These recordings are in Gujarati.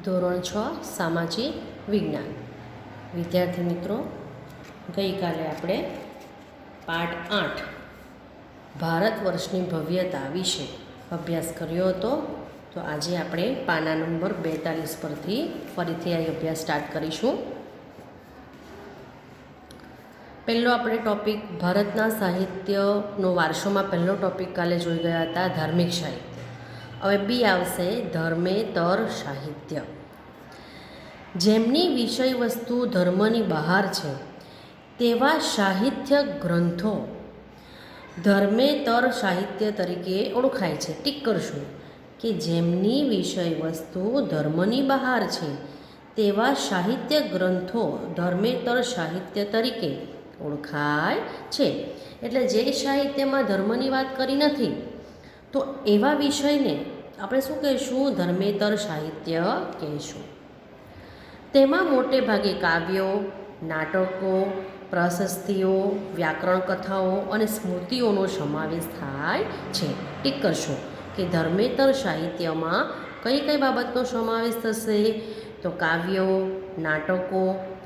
ધોરણ 6 સામાજિક વિજ્ઞાન. વિદ્યાર્થી મિત્રો, ગઈકાલે આપણે પાઠ 8 ભારત વર્ષની ભવ્યતા વિશે અભ્યાસ કર્યો હતો. તો આજે આપણે પાના નંબર 42 પરથી ફરીથી આ અભ્યાસ સ્ટાર્ટ કરીશું. પહેલો આપણે ટૉપિક ભારતના સાહિત્યનો વારસોમાં પહેલો ટૉપિક કાલે જોઈ ગયા હતા, ધાર્મિક સાહિત્ય. હવે બી આવશે ધર્મેતર સાહિત્ય. જેમની વિષય વસ્તુ ધર્મની બહાર છે તેવા સાહિત્ય ગ્રંથો ધર્મેતર સાહિત્ય તરીકે ઓળખાય છે. ટીક કરશું કે જેમની વિષય વસ્તુ ધર્મની બહાર છે તેવા સાહિત્ય ગ્રંથો ધર્મેતર સાહિત્ય તરીકે ઓળખાય છે. એટલે જે સાહિત્યમાં ધર્મની વાત કરી નથી તો એવા વિષયને આપણે શું કહીશું? ધર્મેતર સાહિત્ય કહીશું. તેમાં મોટે ભાગે કાવ્યો, નાટકો, પ્રશસ્તિઓ, વ્યાકરણ કથાઓ અને સ્મૃતિઓનો સમાવેશ થાય છે. ટીક કરશો કે ધર્મેતર સાહિત્યમાં કઈ કઈ બાબતનો સમાવેશ થશે? તો કાવ્યો, નાટકો,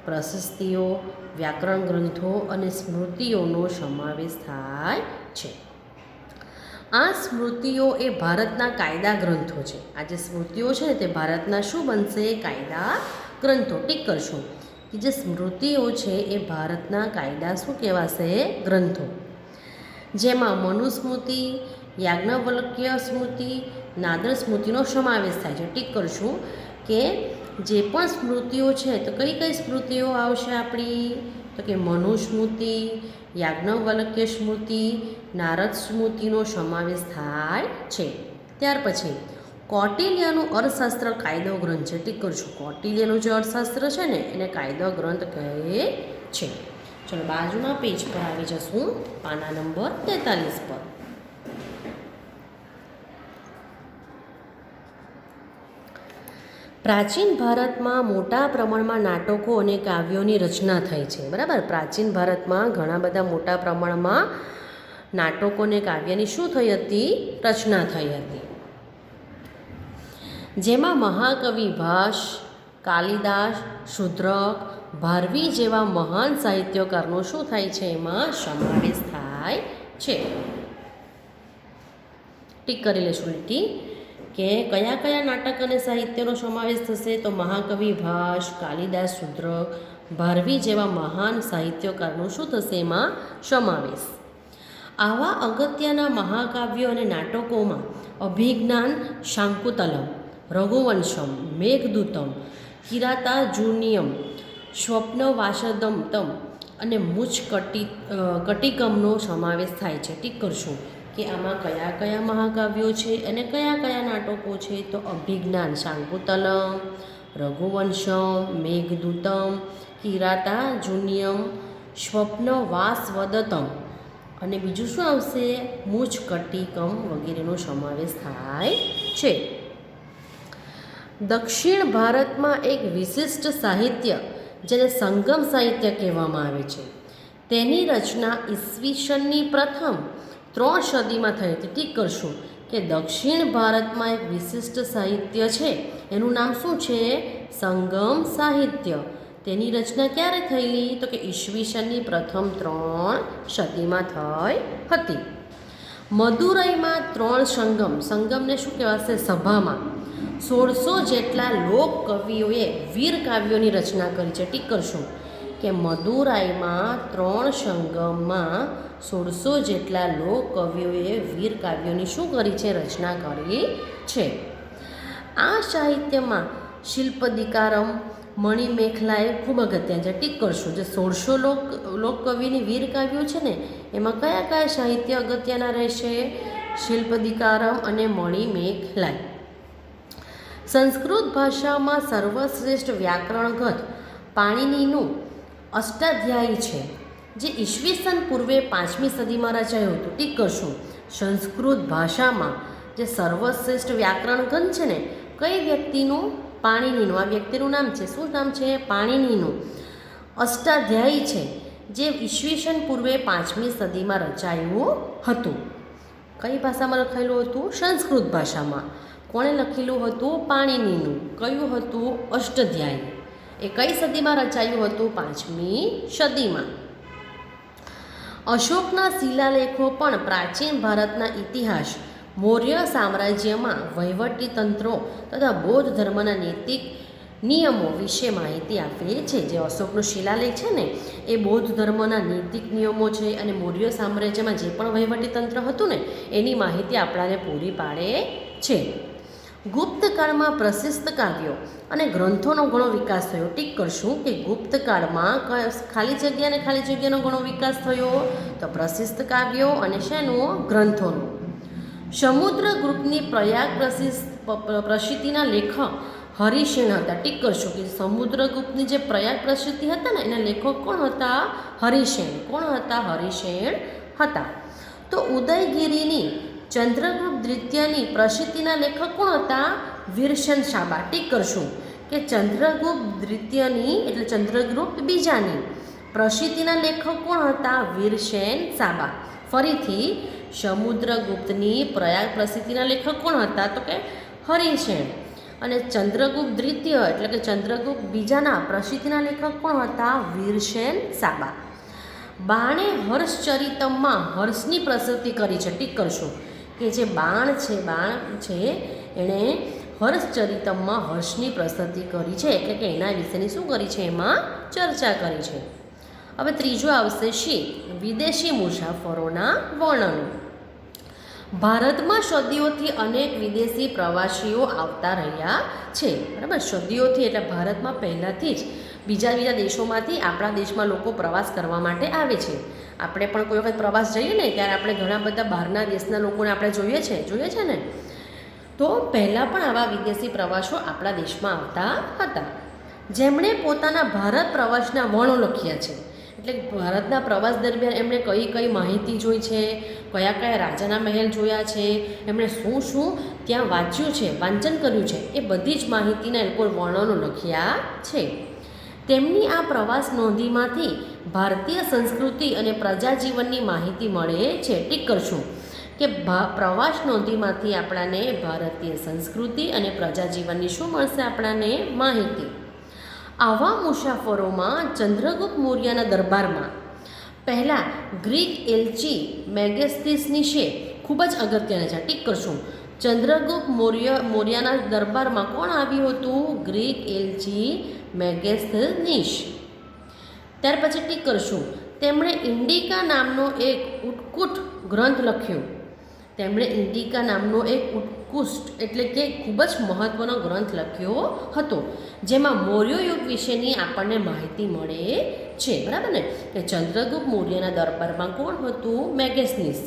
પ્રશસ્તિઓ, વ્યાકરણ ગ્રંથો અને સ્મૃતિઓનો સમાવેશ થાય છે. આ સ્મૃતિઓ એ ભારતના કાયદા ગ્રંથો છે. આ જે સ્મૃતિઓ છે ને તે ભારતના શું બનશે? કાયદા ગ્રંથો. ટીક કરશું કે જે સ્મૃતિઓ છે એ ભારતના કાયદા શું કહેવાશે? ગ્રંથો. જેમાં મનુસ્મૃતિ, યાજ્ઞવલ્ક્ય સ્મૃતિ, નાદર સ્મૃતિનો સમાવેશ થાય છે. ટીક કરશું કે જે પણ સ્મૃતિઓ છે તો કઈ કઈ સ્મૃતિઓ આવશે આપણી? તો કે મનુસ્મૃતિ, યાજ્ઞવલ્ક્ય સ્મૃતિ, નારદ સ્મૃતિનો સમાવેશ થાય છે. ત્યાર પછી કૌટિલ્યનું અર્થશાસ્ત્ર કાયદો ગ્રંથ છે. ટીક કરશું કૌટિલ્યનું જે અર્થશાસ્ત્ર છે ને એને કાયદો ગ્રંથ કહે છે. ચલો બાજુના પેજ પર આવી જશું, પાના નંબર 43 પર. પ્રાચીન ભારતમાં મોટા પ્રમાણમાં નાટકો અને કાવ્યોની રચના થઈ છે. બરાબર, પ્રાચીન ભારતમાં ઘણા બધા મોટા પ્રમાણમાં નાટકો અને કાવ્યની શું થઈ હતી? રચના થઈ હતી. જેમાં મહાકવિ ભાસ, કાલિદાસ, શુદ્રક, ભારવી જેવા મહાન સાહિત્યકારનો શું થાય છે? એમાં સમાવેશ થાય છે. ટીક કરી લેશું લીટી કે કયા કયા નાટક અને સાહિત્યનો સમાવેશ થશે? તો મહાકવિ ભાસ, કાલિદાસ, શુદ્રક, ભારવી જેવા મહાન સાહિત્યકારનો શું થશે? એમાં સમાવેશ. આવા અગત્યના મહાકાવ્યો અને નાટકોમાં અભિજ્ઞાન શાંકુતલમ, રઘુવંશમ, મેઘદૂતમ, કિરાતાર્જુનીયમ, સ્વપ્નવાસદંતમ અને કટિકમનો સમાવેશ થાય છે. ટીક કરશું કે આમાં કયા કયા મહાકાવ્યો છે અને કયા કયા નાટકો છે? તો અભિજ્ઞાન શાંકુતલમ, રઘુવંશમ, મેઘદૂતમ, કિરાતાર્જુનીયમ, સ્વપ્નવાસવદતમ અને બીજું શું આવશે? કટિકમ વગેરેનો સમાવેશ થાય છે. દક્ષિણ ભારતમાં એક વિશિષ્ટ સાહિત્ય જેને સંગમ સાહિત્ય કહેવામાં આવે છે તેની રચના ઈસવીસનની પ્રથમ 3 સદીમાં થઈ હતી. ઠીક કરશું કે દક્ષિણ ભારતમાં એક વિશિષ્ટ સાહિત્ય છે એનું નામ શું છે? સંગમ સાહિત્ય. તેની રચના ક્યારે થયેલી? તો કે ઈસવીસનની પ્રથમ 3 સદીમાં થઈ હતી. મદુરાઈમાં 3 સંગમને શું કહેવાશે? સભામાં 1600 જેટલા લોક કવિઓએ વીર કાવ્યોની રચના કરી છે. ટીક કરશું કે મદુરાઈમાં 3 સંગમમાં 1600 જેટલા લોક કવિઓએ વીર કાવ્યોની શું કરી છે? રચના કરી છે. આ સાહિત્યમાં શિલ્પદીકારમ, મણિમેખલાએ ખૂબ અગત્યના છે. ટીક કરશું જે 1600 લોકકવિની વીર કાવ્યો છે ને એમાં કયા કયા સાહિત્ય અગત્યના રહેશે? શિલ્પદીકારમ અને મણિમેખલાય. સંસ્કૃત ભાષામાં સર્વશ્રેષ્ઠ વ્યાકરણ ગ્રંથ પાણિનીનું અષ્ટાધ્યાયી છે જે ઈસવીસન પૂર્વે 5મી સદીમાં રચાયું હતું. ટીક કરશું સંસ્કૃત ભાષામાં જે સર્વશ્રેષ્ઠ વ્યાકરણ ગ્રંથ છે ને કઈ વ્યક્તિનું? પાણિનીનું. આ વ્યક્તિનું નામ છે શું નામ છે? પાણિનીનું અષ્ટાધ્યાયી છે જે ઈસવીસન પૂર્વે 5મી સદીમાં રચાયું હતું. કઈ ભાષામાં લખાયેલું હતું? સંસ્કૃત ભાષામાં. કોણે લખેલું હતું? પાણિનીનું. કયું હતું? અષ્ટાધ્યાયી. એ કઈ સદીમાં રચાયું હતું? 5મી સદીમાં. અશોકના શિલાલેખો પણ પ્રાચીન ભારતના ઇતિહાસ, મૌર્ય સામ્રાજ્યમાં વહીવટી તંત્રો તથા બૌદ્ધ ધર્મના નૈતિક નિયમો વિશે માહિતી આપે છે. જે અશોકનો શિલાલેખ છે ને એ બૌદ્ધ ધર્મના નૈતિક નિયમો છે અને મૌર્ય સામ્રાજ્યમાં જે પણ વહીવટી તંત્ર હતું ને એની માહિતી આપણને પૂરી પાડે છે. ગુપ્ત કાળમાં પ્રશસ્ત કાવ્યો અને ગ્રંથોનો ઘણો વિકાસ થયો. ટીક કરશું કે ગુપ્ત કાળમાં ખાલી જગ્યાનો ઘણો વિકાસ થયો તો પ્રશસ્ત કાવ્યો અને શેનું? ગ્રંથોનો. સમુદ્રગુપ્તની પ્રયાગ પ્રસિદ્ધિના લેખક હરિસેન હતા. ટીક કરશું કે સમુદ્રગુપ્તની જે પ્રયાગ પ્રસિદ્ધિ હતા ને એના લેખક કોણ હતા? હરિસેન. કોણ હતા? હરિસેન હતા. તો ઉદયગીરીની ચંદ્રગુપ્ત દ્વિતીયની પ્રસિદ્ધિના લેખક કોણ હતા? વીરસેન સાબા. ટીક કરશું કે ચંદ્રગુપ્ત દ્વિતીયની એટલે ચંદ્રગુપ્ત બીજાની પ્રસિદ્ધિના લેખક કોણ હતા? વીરસેન સાબા. ફરીથી સમુદ્રગુપ્તની પ્રયાગ પ્રસિદ્ધિના લેખક કોણ હતા? તો કે હરિસેન. અને ચંદ્રગુપ્ત દ્વિતીય એટલે કે ચંદ્રગુપ્ત બીજાના પ્રસિદ્ધિના લેખક કોણ હતા? વીરસેન સાબા. બાણે હર્ષચરિતમમાં હર્ષની પ્રસિદ્ધિ કરી છે. ટીક કરશું કે જે બાણ છે એણે હર્ષચરિતમમાં હર્ષની પ્રસિદ્ધિ કરી છે એટલે કે એના વિશેની શું કરી છે? એમાં ચર્ચા કરી છે. હવે ત્રીજો આવશે શી વિદેશી મુસાફરોના વર્ણનો. ભારતમાં સદીઓથી અનેક વિદેશી પ્રવાસીઓ આવતા રહ્યા છે. બરાબર, સદીઓથી એટલે ભારતમાં પહેલાંથી જ બીજા દેશોમાંથી આપણા દેશમાં લોકો પ્રવાસ કરવા માટે આવે છે. આપણે પણ કોઈ વખત પ્રવાસ જઈએ ને ત્યારે આપણે ઘણા બધા બહારના દેશના લોકોને આપણે જોઈએ છે ને. તો પહેલાં પણ આવા વિદેશી પ્રવાસો આપણા દેશમાં આવતા હતા, જેમણે પોતાના ભારત પ્રવાસના વર્ણો લખ્યા છે. એટલે ભારતના પ્રવાસ દરમિયાન એમણે કઈ માહિતી જોઈ છે, કયા રાજાના મહેલ જોયા છે, એમણે શું ત્યાં વાંચન કર્યું છે, એ બધી જ માહિતીના એ લોકો વર્ણનો લખ્યા છે. તેમની આ પ્રવાસ નોંધીમાંથી ભારતીય સંસ્કૃતિ અને પ્રજાજીવનની માહિતી મળે છે. ટીક કરશું કે પ્રવાસ નોંધીમાંથી આપણાને ભારતીય સંસ્કૃતિ અને પ્રજાજીવનની શું મળશે? આપણાને માહિતી. આવા મુસાફરોમાં ચંદ્રગુપ્ત મૌર્યના દરબારમાં પહેલાં ગ્રીક એલ્ચી મેગેસ્તીસનીસે ખૂબ જ અગત્યના છે. ટીક કરશું ચંદ્રગુપ્ત મૌર્યના દરબારમાં કોણ આવ્યું હતું? ગ્રીક એલ્ચી મેગેસ્તીસ. ત્યાર પછી ટીક કરશું તેમણે ઇન્ડિકા નામનો એક ઉત્કૃષ્ટ ગ્રંથ લખ્યો. તેમણે ઇન્ડિકા નામનો એક ઉત્કૃષ્ટ એટલે કે ખૂબ જ મહત્ત્વનો ગ્રંથ લખ્યો હતો, જેમાં મૌર્ય યુગ વિશેની આપણને માહિતી મળે છે. બરાબર ને? કે ચંદ્રગુપ્ત મૌર્યના દરબારમાં કોણ હતું? મેગેસ્તીસ.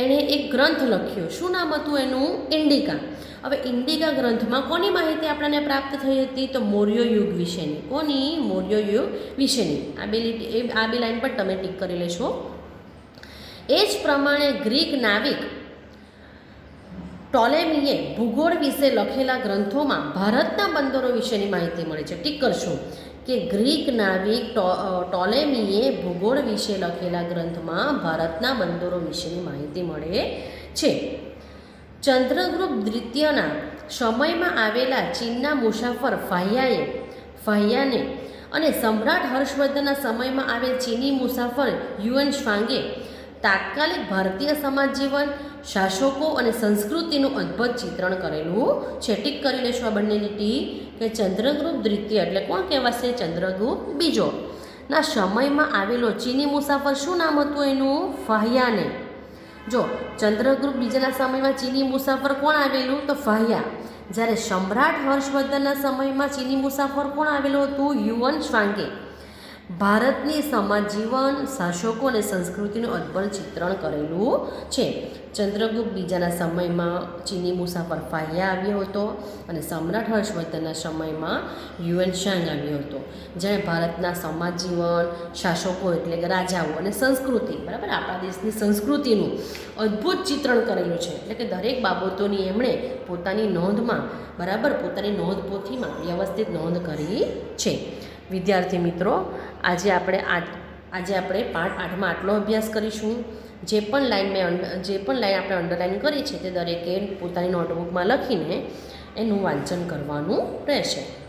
એણે એક ગ્રંથ લખ્યો. શું નામ હતું એનું? ઇન્ડિકા. હવે ઇન્ડિકા ગ્રંથમાં કોની માહિતી આપણને પ્રાપ્ત થઈ હતી? તો મૌર્ય યુગ વિશેની. કોની? મૌર્ય યુગ વિશેની. આ બે લાઈન પર તમે ટીક કરી લેશો. એ જ પ્રમાણે ગ્રીક નાવિક ટોલેમીએ ભૂગોળ વિશે લખેલા ગ્રંથોમાં ભારતના બંદરો વિશેની માહિતી મળે છે. ટીક કરશું કે ગ્રીક નાવિક ટોલેમીએ ભૂગોળ વિશે લખેલા ગ્રંથમાં ભારતના બંદરો વિશેની માહિતી મળે છે. ચંદ્રગુપ્ત દ્વિતીયના સમયમાં આવેલા ચીનના મુસાફર ફાહિયાને અને સમ્રાટ હર્ષવર્ધનના સમયમાં આવેલ ચીની મુસાફર યુએન શ્વાંગે તાત્કાલિક ભારતીય સમાજ જીવન, શાસકો અને સંસ્કૃતિનું અદ્ભુત ચિત્રણ કરેલું છે. ટીક કરી લેશું આ બંનેની ટી કે ચંદ્રગુપ્ત દ્વિતીય એટલે કોણ કહેવાશે? ચંદ્રગુપ્ત બીજો ના સમયમાં આવેલો ચીની મુસાફર શું નામ હતું એનું? ફાહિયાને. જો ચંદ્રગુપ્ત બીજાના સમયમાં ચીની મુસાફર કોણ આવેલું? તો ફાહિયા. જ્યારે સમ્રાટ હર્ષવર્ધનના સમયમાં ચીની મુસાફર કોણ આવેલું હતું? યુએન શ્વાંગે. ભારતની સમાજ જીવન, શાસકો અને સંસ્કૃતિનું અદ્ભુત ચિત્રણ કરેલું છે. ચંદ્રગુપ્ત બીજાના સમયમાં ચીની મુસાફર ફાહિયા આવ્યો હતો અને સમ્રાટ હર્ષવર્ધનના સમયમાં યુએન શાંગ આવ્યો હતો, જેણે ભારતના સમાજ જીવન, શાસકો એટલે કે રાજાઓ અને સંસ્કૃતિ, બરાબર, આપણા દેશની સંસ્કૃતિનું અદ્ભુત ચિત્રણ કરેલું છે. એટલે કે દરેક બાબતોની એમણે પોતાની નોંધમાં, બરાબર, પોતાની નોંધપોથીમાં વ્યવસ્થિત નોંધ કરી છે. વિદ્યાર્થી મિત્રો, આજે આપણે પાઠ 8માં આટલો અભ્યાસ કરીશું. જે પણ લાઈન આપણે અંડરલાઈન કરી છે તે દરેકે પોતાની નોટબુકમાં લખીને એનું વાંચન કરવાનું રહેશે.